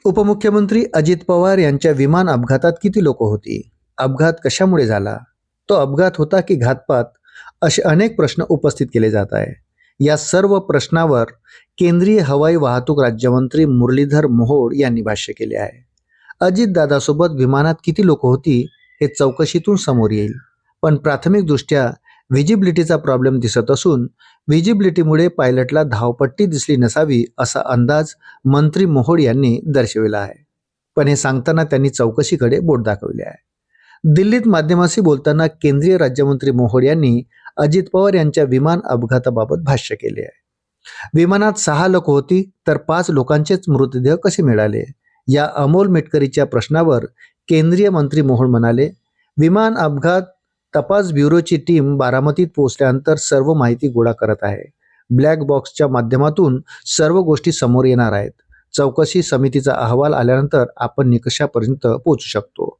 उपमुख्यमंत्री अजित पवार यांच्या विमान अपघातात किती लोक होती? अपघात कशामुळे झाला? तो अपघात होता की घातपात? असे अनेक प्रश्न उपस्थित केले जात आहे. या सर्व प्रश्नावर केंद्रीय हवाई वाहतूक राज्यमंत्री मुरलीधर मोहोळ यांनी भाष्य केले आहे. अजितदादासोबत विमानात किती लोक होती हे चौकशीतून समोर येईल. पण प्राथमिकदृष्ट्या व्हिजिबिलिटीचा प्रॉब्लेम दिसत असून व्हिजिबिलिटीमुळे पायलटला धावपट्टी दिसली नसावी असा अंदाज मंत्री मोहोळ यांनी दर्शविला आहे. पण हे सांगताना त्यांनी चौकशीकडे बोट दाखवले आहे. दिल्लीत माध्यमांशी बोलताना केंद्रीय राज्यमंत्री मोहोळ यांनी अजित पवार यांच्या विमान अपघाताबाबत भाष्य केले आहे. विमानात 6 लोक होती तर 5 लोकांचेच मृतदेह कसे मिळाले? या अमोल मेटकरीच्या प्रश्नावर केंद्रीय मंत्री मोहोळ म्हणाले, विमान अपघात तपास ब्युरोची टीम बारामतीत पोहोचल्यानंतर सर्व माहिती गोळा करत आहे. ब्लॅक बॉक्सच्या माध्यमातून सर्व गोष्टी समोर येणार आहेत. चौकशी समितीचा अहवाल आल्यानंतर आपण निकषापर्यंत पोहोचू शकतो.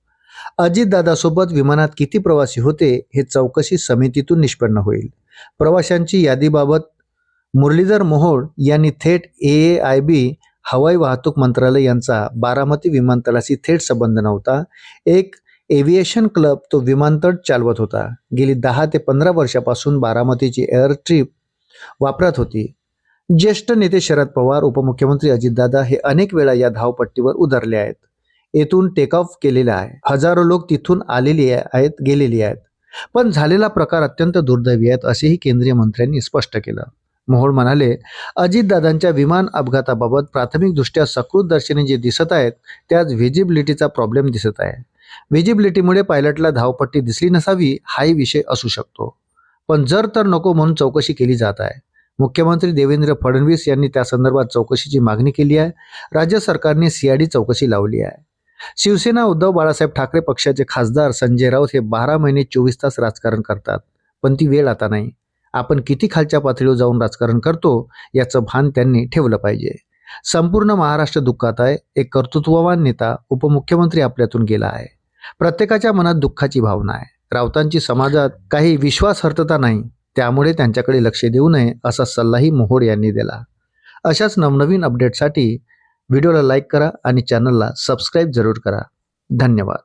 अजितदादासोबत विमानात किती प्रवासी होते हे चौकशी समितीतून निष्पन्न होईल. प्रवाशांची यादीबाबत मुरलीधर मोहोळ यांनी थेट AAIB हवाई वाहतूक मंत्रालय यांचा बारामती विमानतळाशी थेट संबंध नव्हता. एक एव्हिएशन क्लब तो विमानतळ चालवत होता. गेली 10 ते 15 वर्षापासून बारामतीची एअर ट्रिप वापरत होती. ज्येष्ठ नेते शरद पवार, उपमुख्यमंत्री अजितदादा हे अनेक वेळा या धावपट्टीवर उतरले आहेत. येथून टेक ऑफ केलेला आहे. हजारो लोक तिथून आलेली आहेत, गेलेली आहेत. पण झालेला प्रकार अत्यंत दुर्दैवी आहेत असेही केंद्रीय मंत्र्यांनी स्पष्ट केलं. मोहोळ म्हणाले, अजितदादांच्या विमान अपघाताबाबत प्राथमिकदृष्ट्या सकृत दर्शनी जे दिसत आहेत त्यात व्हिजिबिलिटीचा प्रॉब्लेम दिसत आहे. व्हिजिबिलिटीमुळे पायलटला धावपट्टी दिसली नसावी हाही विषय असू शकतो. पण जर तर नको म्हणून चौकशी केली जात आहे. मुख्यमंत्री देवेंद्र फडणवीस यांनी त्या संदर्भात चौकशीची मागणी केली आहे. राज्य सरकारने CID चौकशी लावली आहे. शिवसेना उद्धव बाळासाहेब ठाकरे पक्षाचे खासदार संजय राऊत हे 12 महिने 24 तास राजकारण करतात. पण ती वेळ आता नाही. आपण किती खालच्या पातळीवर जाऊन राजकारण करतो याचं भान त्यांनी ठेवलं पाहिजे. संपूर्ण महाराष्ट्र दुःखात आहे. एक कर्तृत्ववान नेता उपमुख्यमंत्री आपल्यातून गेला आहे. प्रत्येकाच्या मनात दुःखाची भावना आहे. राऊतांची समाजात काही विश्वासार्हता नाही, त्यामुळे त्यांच्याकडे लक्ष देऊ नये असा सल्लाही मोहोळ यांनी दिला. अशाच नवनवीन अपडेटसाठी व्हिडिओला लाईक करा आणि चॅनलला सबस्क्राईब जरूर करा. धन्यवाद.